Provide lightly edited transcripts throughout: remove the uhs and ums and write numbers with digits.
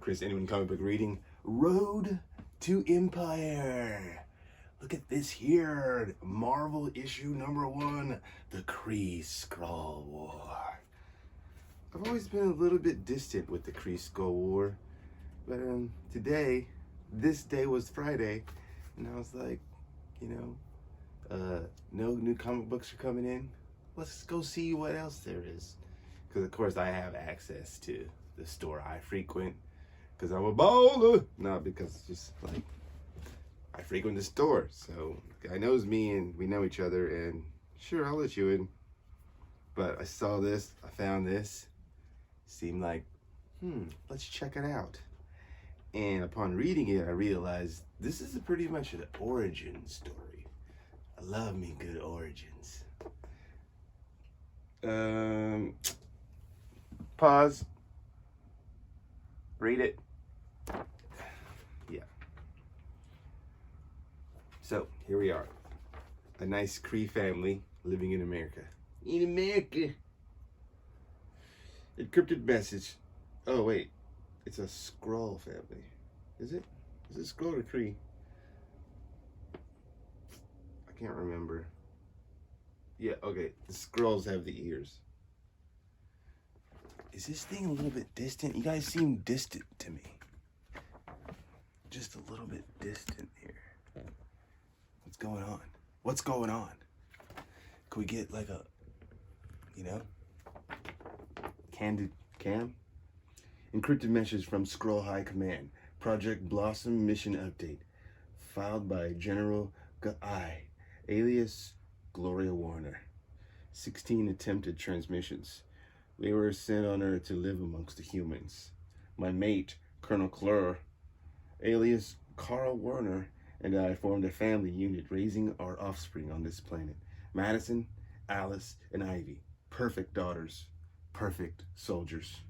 DogLifeChris, anyone comic book reading. Road to Empyre. Look at this here. Marvel issue number 1, the Kree-Skrull War. I've always been a little bit distant with the Kree-Skrull War, but today, this day was Friday, and I was like, no new comic books are coming in. Let's go see what else there is. Because of course I have access to the store I frequent, because I'm a baller. Not because it's just like I frequent the store, so the guy knows me and we know each other, and sure, I'll let you in. But I saw this, I found this, seemed like, let's check it out. And upon reading it, I realized this is pretty much an origin story. I love me good origins. Pause. Read it. Yeah. So, here we are. A nice Kree family living in America. In America. Encrypted message. Oh, wait. It's a Skrull family. Is it? Is it Skrull or Kree? I can't remember. Yeah, okay. The Skrulls have the ears. Is this thing a little bit distant? You guys seem distant to me. Just a little bit distant here. What's going on? What's going on? Can we get like a, candid cam? Encrypted message from Skrull High Command. Project Blossom mission update. Filed by General Guy, alias Gloria Warner. 16 attempted transmissions. We were sent on Earth to live amongst the humans. My mate, Colonel Clur, alias Carl Warner, and I formed a family unit raising our offspring on this planet. Madison, Alice, and Ivy. Perfect daughters. Perfect soldiers.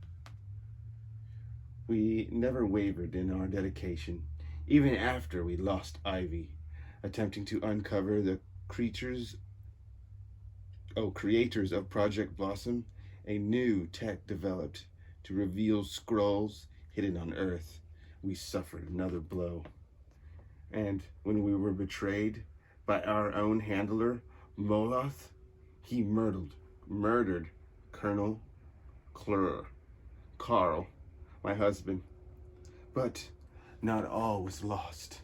We never wavered in our dedication, even after we lost Ivy, attempting to uncover the creators of Project Blossom, a new tech developed to reveal Skrulls hidden on Earth. We suffered another blow. And when we were betrayed by our own handler, Moloth, he murdered Colonel Carl, my husband. But not all was lost.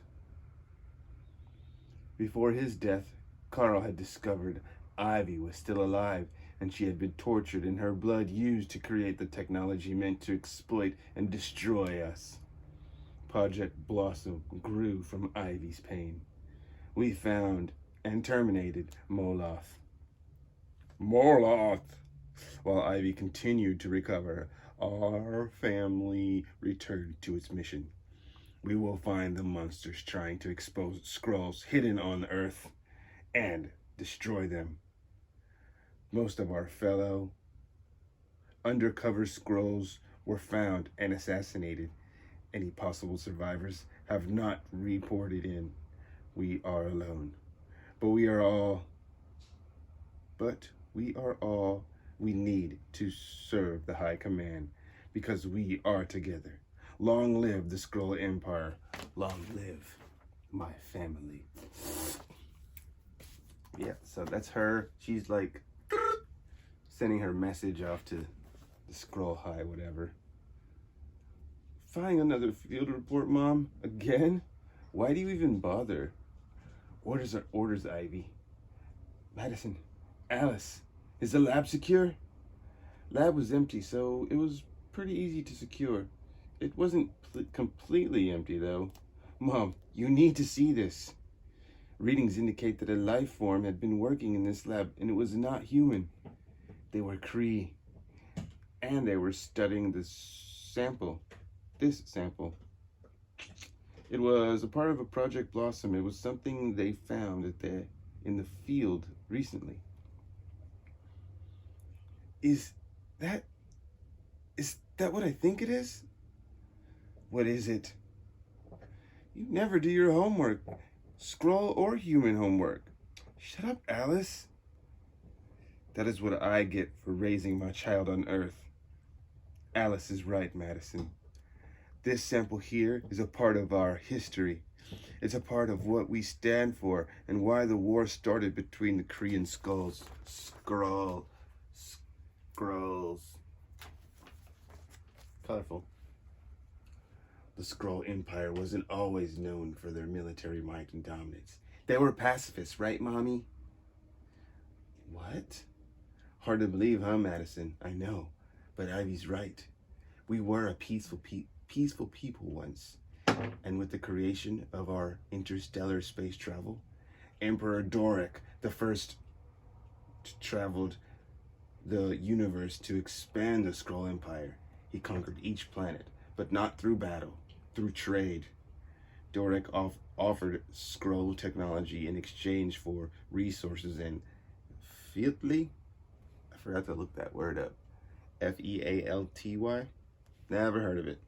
Before his death, Carl had discovered Ivy was still alive, and she had been tortured and her blood used to create the technology meant to exploit and destroy us. Project Blossom grew from Ivy's pain. We found and terminated Moloth, while Ivy continued to recover. Our family returned to its mission. We will find the monsters trying to expose Skrulls hidden on Earth and destroy them. Most of our fellow undercover Skrulls were found and assassinated. Any possible survivors have not reported in. We are alone. But we are all we need to serve the High Command, because we are together. Long live the Skrull Empire. Long live my family. Yeah, so that's her. She's like sending her message off to the Skrull High, whatever. Finding another field report, Mom? Again? Why do you even bother? Orders are orders, Ivy. Madison, Alice, is the lab secure? Lab was empty, so it was pretty easy to secure. It wasn't completely empty, though. Mom, you need to see this. Readings indicate that a life form had been working in this lab, and it was not human. They were Kree, and they were studying this sample. It was a part of a Project Blossom. It was something they found in the field recently. Is that what I think it is? What is it? You never do your homework, Skrull or human homework. Shut up, Alice. That is what I get for raising my child on Earth. Alice is right, Madison. This sample here is a part of our history. It's a part of what we stand for and why the war started between the Kree and Skrulls. Colorful. The Skrull Empire wasn't always known for their military might and dominance. They were pacifists, right, Mommy? What? Hard to believe, huh, Madison? I know, but Ivy's right. We were a peaceful people once. And with the creation of our interstellar space travel, Emperor Dorrek, the first, traveled the universe to expand the Skrull Empire. He conquered each planet, but not through battle, through trade. Dorrek offered Skrull technology in exchange for resources and fealty. I forgot to look that word up. Fealty? Never heard of it.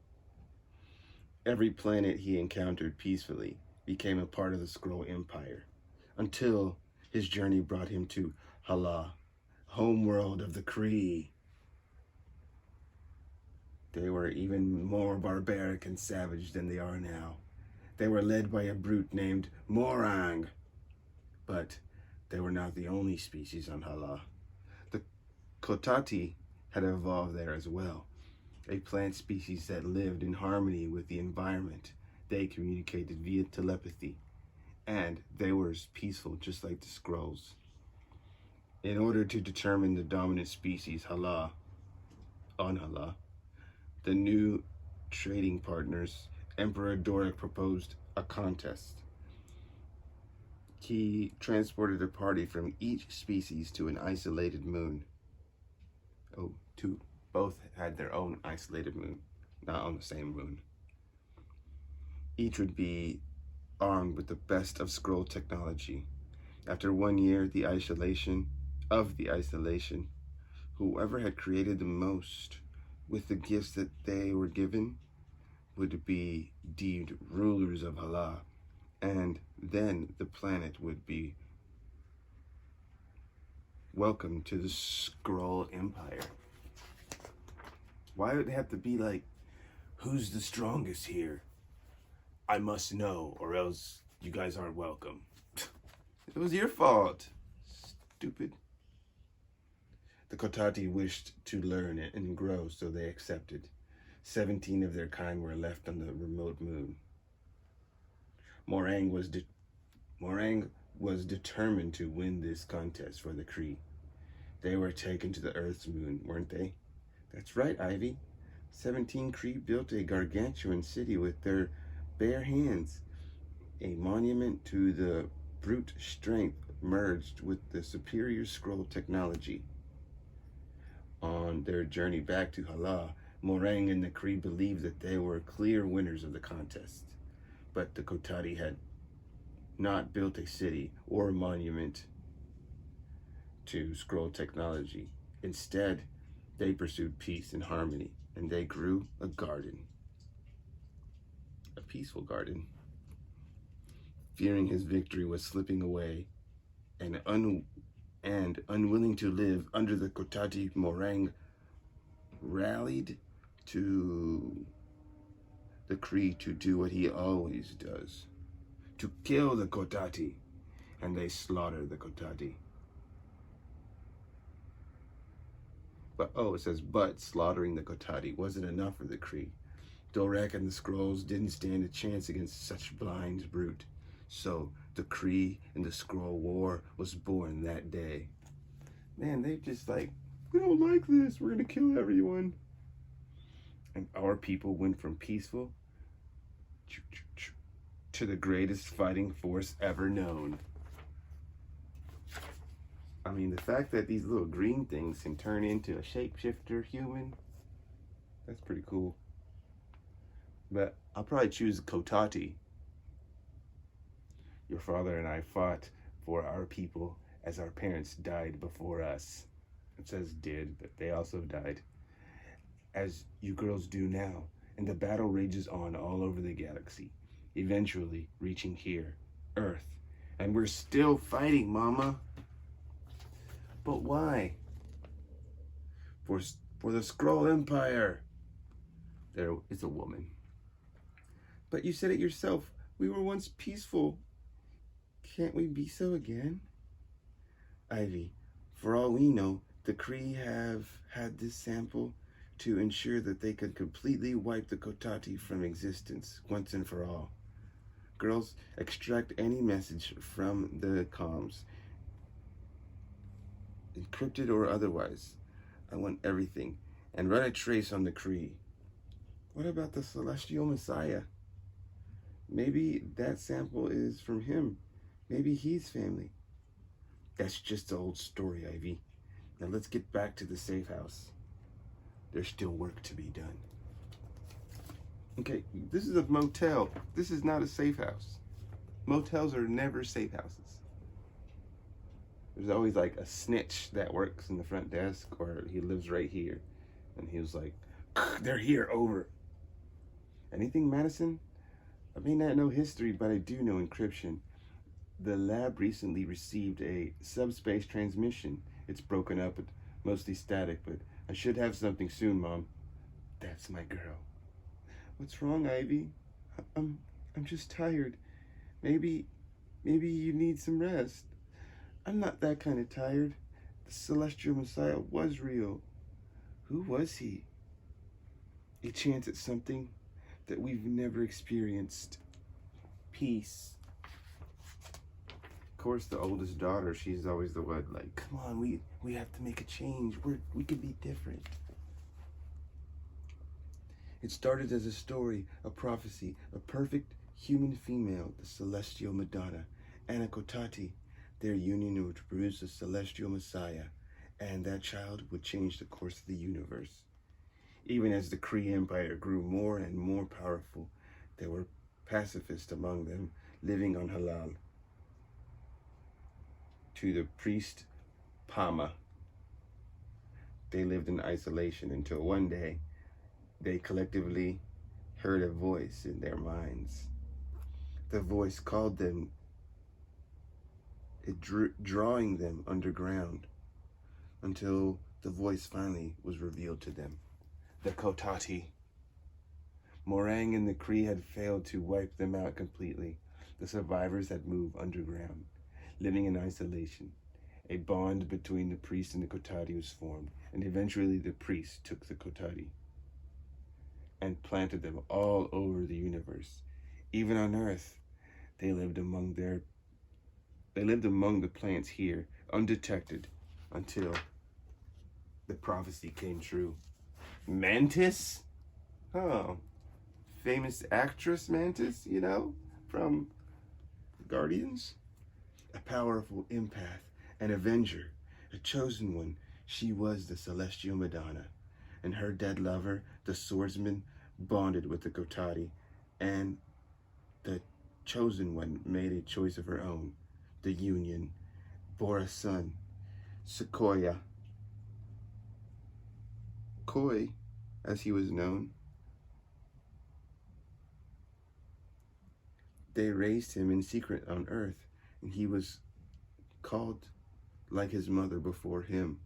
Every planet he encountered peacefully became a part of the Skrull Empire, until his journey brought him to Hala, homeworld of the Kree. They were even more barbaric and savage than they are now. They were led by a brute named Morang. But they were not the only species on Hala. The Cotati had evolved there as well, a plant species that lived in harmony with the environment. They communicated via telepathy, and they were as peaceful just like the Skrulls. In order to determine the dominant species on Hala, the new trading partners, Emperor Dorrek proposed a contest. He transported a party from each species to an isolated moon. Both had their own isolated moon, not on the same moon. Each would be armed with the best of Skrull technology. After 1 year of the isolation, whoever had created the most with the gifts that they were given would be deemed rulers of Hala, and then the planet would be welcome to the Skrull Empire. Why would it have to be like, who's the strongest here? I must know, or else you guys aren't welcome. It was your fault. Stupid. The Cotati wished to learn and grow, so they accepted. 17 of their kind were left on the remote moon. Morang was determined to win this contest for the Kree. They were taken to the Earth's moon, weren't they? That's right, Ivy. 17 Kree built a gargantuan city with their bare hands, a monument to the brute strength merged with the superior Skrull technology. On their journey back to Hala, Morang and the Kree believed that they were clear winners of the contest. But the Cotati had not built a city or a monument to Skrull technology. Instead, they pursued peace and harmony, and they grew a garden. A peaceful garden. Fearing his victory was slipping away, and unwilling to live under the Cotati, Morang rallied to the Kree to do what he always does, to kill the Cotati, and they slaughtered the Cotati. But slaughtering the Cotati wasn't enough for the Kree. Dorrek and the Skrulls didn't stand a chance against such blind brute. So the Kree and the Skrull War was born that day. Man, they just like, we don't like this, we're gonna kill everyone. And our people went from peaceful to the greatest fighting force ever known. I mean, the fact that these little green things can turn into a shapeshifter human, that's pretty cool. But I'll probably choose Cotati. Your father and I fought for our people as our parents died before us. It says did, but they also died. As you girls do now, and the battle rages on all over the galaxy, eventually reaching here, Earth. And we're still fighting, Mama. But why? For the Skrull Empire. There is a woman. But you said it yourself. We were once peaceful. Can't we be so again? Ivy, for all we know, the Kree have had this sample to ensure that they could completely wipe the Cotati from existence once and for all. Girls, extract any message from the comms, encrypted or otherwise. I want everything. And run a trace on the Kree. What about the Celestial Messiah? Maybe that sample is from him. Maybe he's family. That's just an old story, Ivy. Now let's get back to the safe house. There's still work to be done. Okay, this is a motel. This is not a safe house. Motels are never safe houses. There's always like a snitch that works in the front desk, or he lives right here. And he was like, they're here, over. Anything, Madison? I may not know history, but I do know encryption. The lab recently received a subspace transmission. It's broken up, but mostly static, but I should have something soon, Mom. That's my girl. What's wrong, Ivy? I'm just tired. Maybe you need some rest. I'm not that kind of tired. The Celestial Messiah was real. Who was he? A chance at something that we've never experienced. Peace. Of course, the oldest daughter, she's always the one like, come on, we have to make a change. We could be different. It started as a story, a prophecy, a perfect human female, the Celestial Madonna, and a Cotati. Their union would produce a Celestial Messiah, and that child would change the course of the universe. Even as the Kree Empire grew more and more powerful, there were pacifists among them living on halal. To the priest Pama, they lived in isolation until one day they collectively heard a voice in their minds. The voice called them, drawing them underground until the voice finally was revealed to them. The Cotati. Morang and the Kree had failed to wipe them out completely. The survivors had moved underground, living in isolation. A bond between the priest and the Cotati was formed, and eventually the priest took the Cotati and planted them all over the universe. Even on Earth, they lived among the plants here, undetected, until the prophecy came true. Mantis? Oh, famous actress Mantis, you know, from Guardians? A powerful empath, an Avenger, a chosen one. She was the Celestial Madonna, and her dead lover, the swordsman, bonded with the Cotati, and the chosen one made a choice of her own. The union bore a son, Sequoia. Koi, as he was known. They raised him in secret on Earth, and he was called like his mother before him.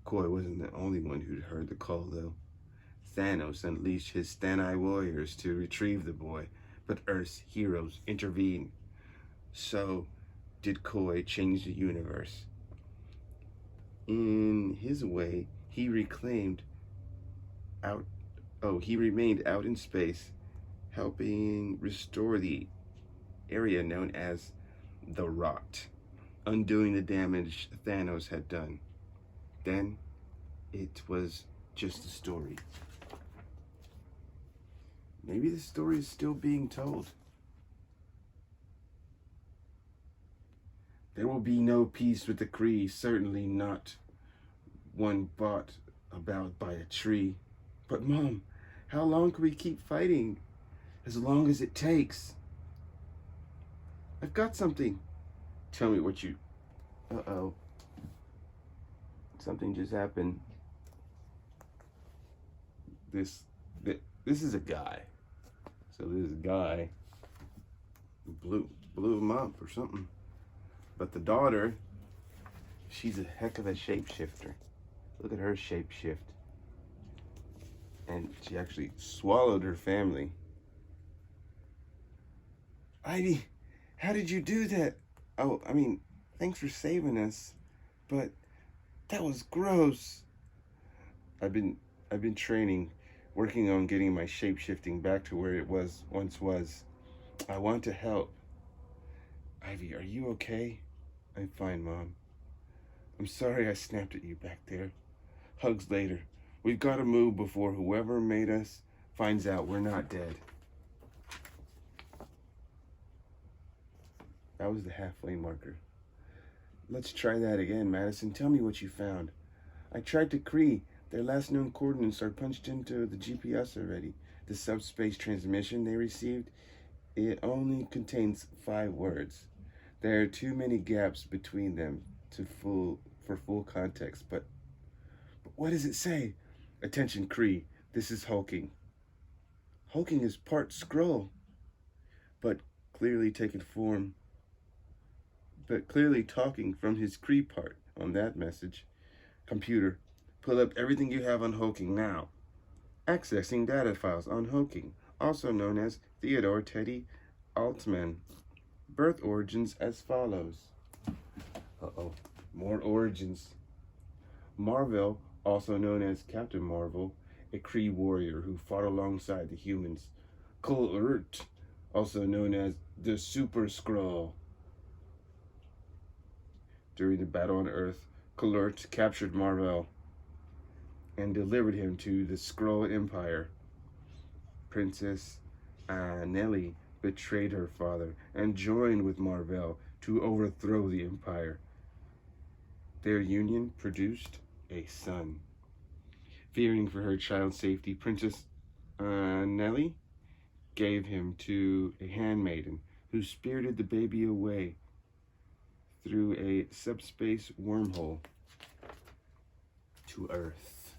Koi wasn't the only one who'd heard the call, though. Thanos unleashed his Stanai warriors to retrieve the boy, but Earth's heroes intervened. So did Koi change the universe. In his way, he remained out in space, helping restore the area known as the Rot, undoing the damage Thanos had done. Then it was just a story. Maybe the story is still being told. There will be no peace with the Kree, certainly not one brought about by a tree. But Mom, how long can we keep fighting? As long as it takes. I've got something. Tell me what you... Uh-oh. Something just happened. This is a guy. So this guy blew him up or something. But the daughter, she's a heck of a shapeshifter. Look at her shapeshift. And she actually swallowed her family. Ivy, how did you do that? Oh, I mean, thanks for saving us, but that was gross. I've been training, working on getting my shape-shifting back to where it once was. I want to help. Ivy, are you okay? I'm fine, Mom. I'm sorry I snapped at you back there. Hugs later. We've got to move before whoever made us finds out we're not dead. That was the halfway marker. Let's try that again, Madison. Tell me what you found. I tried to Kree. Their last known coordinates are punched into the GPS already. The subspace transmission they received, it only contains 5 words. There are too many gaps between them for full context, but what does it say? Attention, Kree. This is Hulking. Hulking is part Skrull, but clearly talking from his Kree part on that message. Computer, pull up everything you have on Hulking now. Accessing data files on Hulking, also known as Theodore Teddy Altman. Birth origins as follows. More origins. Marvel, also known as Captain Marvel, a Kree warrior who fought alongside the humans. Kolert, also known as the Super-Skrull. During the battle on Earth, Kolert captured Marvel and delivered him to the Skrull Empire. Princess Anelle betrayed her father and joined with Marvel to overthrow the Empire. Their union produced a son. Fearing for her child's safety, Princess Anelle gave him to a handmaiden who spirited the baby away through a subspace wormhole to Earth.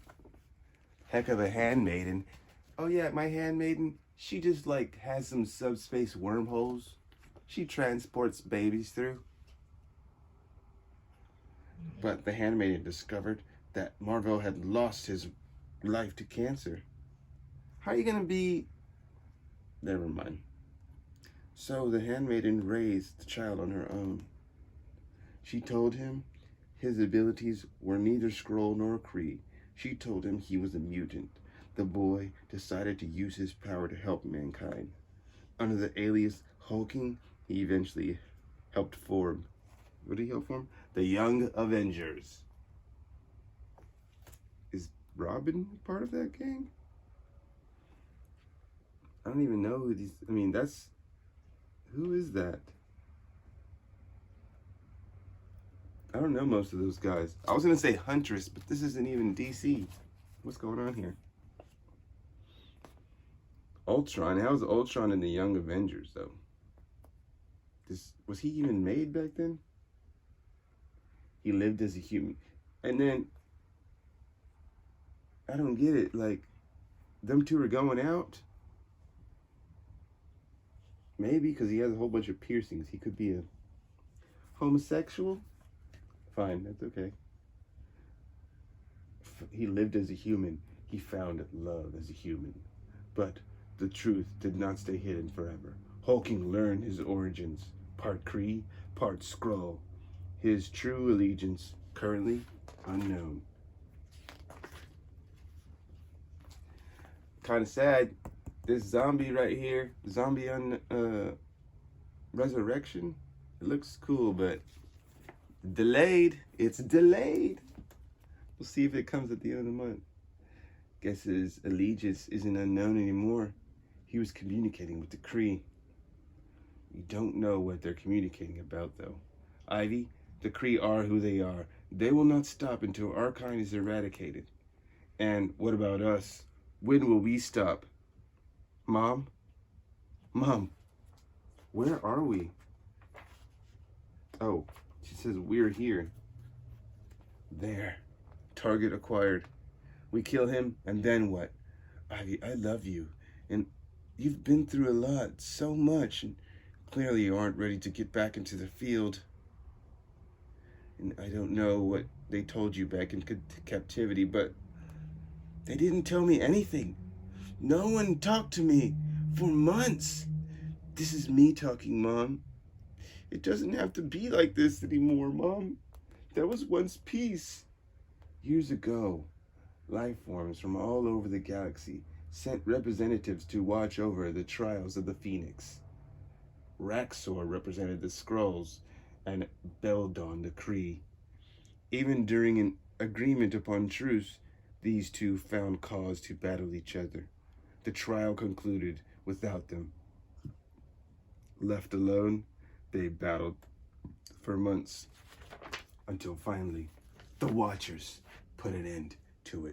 Heck of a handmaiden. Oh yeah, my handmaiden, she just has some subspace wormholes she transports babies through. But the handmaiden discovered that Marvel had lost his life to cancer. How are you gonna be? Never mind. So the handmaiden raised the child on her own. She told him his abilities were neither Skrull nor Kree. She told him he was a mutant. The boy decided to use his power to help mankind. Under the alias Hulking, he eventually helped form. What did he help form? The Young Avengers. Is Robin part of that gang? I don't even know who these. Who is that? I don't know most of those guys. I was gonna say Huntress, but this isn't even DC. What's going on here? Ultron. How's Ultron in the Young Avengers, though? Was he even made back then? He lived as a human. And then, I don't get it. Them two are going out? Maybe because he has a whole bunch of piercings. He could be a homosexual? Fine, that's okay. He lived as a human. He found love as a human. But the truth did not stay hidden forever. Hulking learned his origins. Part Kree, part Skrull. His true allegiance currently unknown. Kind of sad. This zombie right here, zombie on Resurrection, it looks cool, but delayed. It's delayed. We'll see if it comes at the end of the month. Guess his allegiance isn't unknown anymore. He was communicating with the Kree. We don't know what they're communicating about, though. Ivy, the Kree are who they are. They will not stop until our kind is eradicated. And what about us? When will we stop? Mom? Mom, where are we? Oh, she says we're here. There. Target acquired. We kill him, and then what? Ivy, I love you. And you've been through a lot, so much, and clearly you aren't ready to get back into the field. And I don't know what they told you back in captivity, but they didn't tell me anything. No one talked to me for months. This is me talking, Mom. It doesn't have to be like this anymore, Mom. There was once peace. Years ago, life forms from all over the galaxy sent representatives to watch over the trials of the Phoenix. Raksor represented the Skrulls and Abel-Dann the Kree. Even during an agreement upon truce, these two found cause to battle each other. The trial concluded without them. Left alone, they battled for months until finally the Watchers put an end to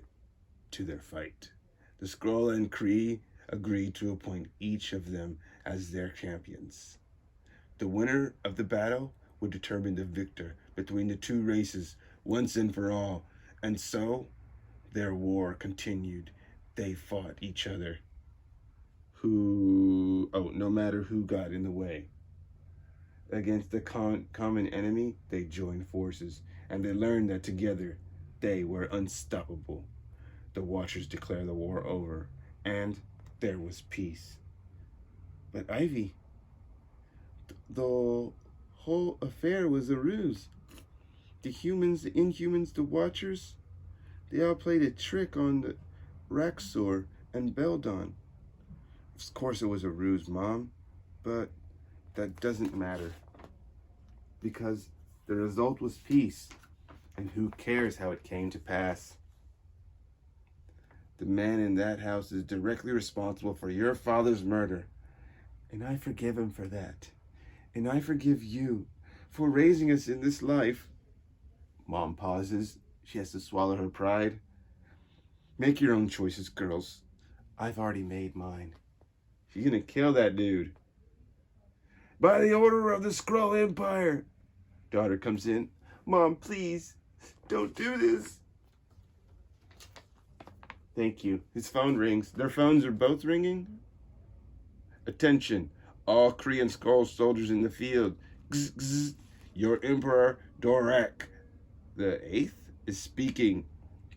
their fight. The Skrull and Kree agreed to appoint each of them as their champions. The winner of the battle would determine the victor between the two races once and for all, and so their war continued. They fought each other. No matter who got in the way. Against the common enemy, they joined forces, and they learned that together they were unstoppable. The Watchers declared the war over, and there was peace. But Ivy, the whole affair was a ruse. The humans, the Inhumans, the Watchers, they all played a trick on the Raksor and Abel-Dann. Of course it was a ruse, Mom, but that doesn't matter. Because the result was peace, and who cares how it came to pass? The man in that house is directly responsible for your father's murder, and I forgive him for that. And I forgive you for raising us in this life. Mom pauses. She has to swallow her pride. Make your own choices, girls. I've already made mine. She's gonna kill that dude. By the order of the Skrull Empire. Daughter comes in. Mom, please, don't do this. Thank you. His phone rings. Their phones are both ringing. Attention, all Kree and Skrull soldiers in the field. Gz, gz. Your Emperor, Dorrek the 8th, is speaking.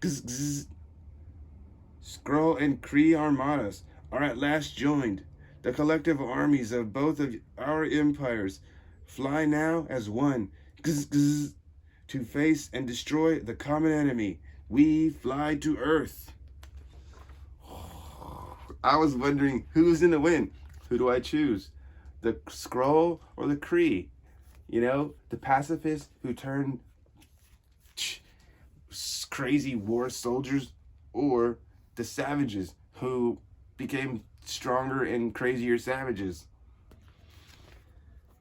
Gz, gz. Skrull and Kree armadas are at last joined. The collective armies of both of our empires fly now as one. Gz, gz. To face and destroy the common enemy. We fly to Earth. I was wondering who's in the win. Who do I choose? The Skrull or the Kree? You know, the pacifists who turned crazy war soldiers, or the savages who became stronger and crazier savages.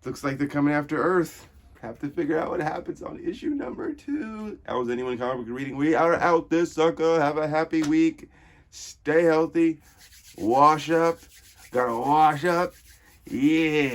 Looks like they're coming after Earth. Have to figure out what happens on issue number 2. That was Anyone Comic Book Reading. We are out this sucker. Have a happy week. Stay healthy. Wash up. Gotta wash up. Yeah.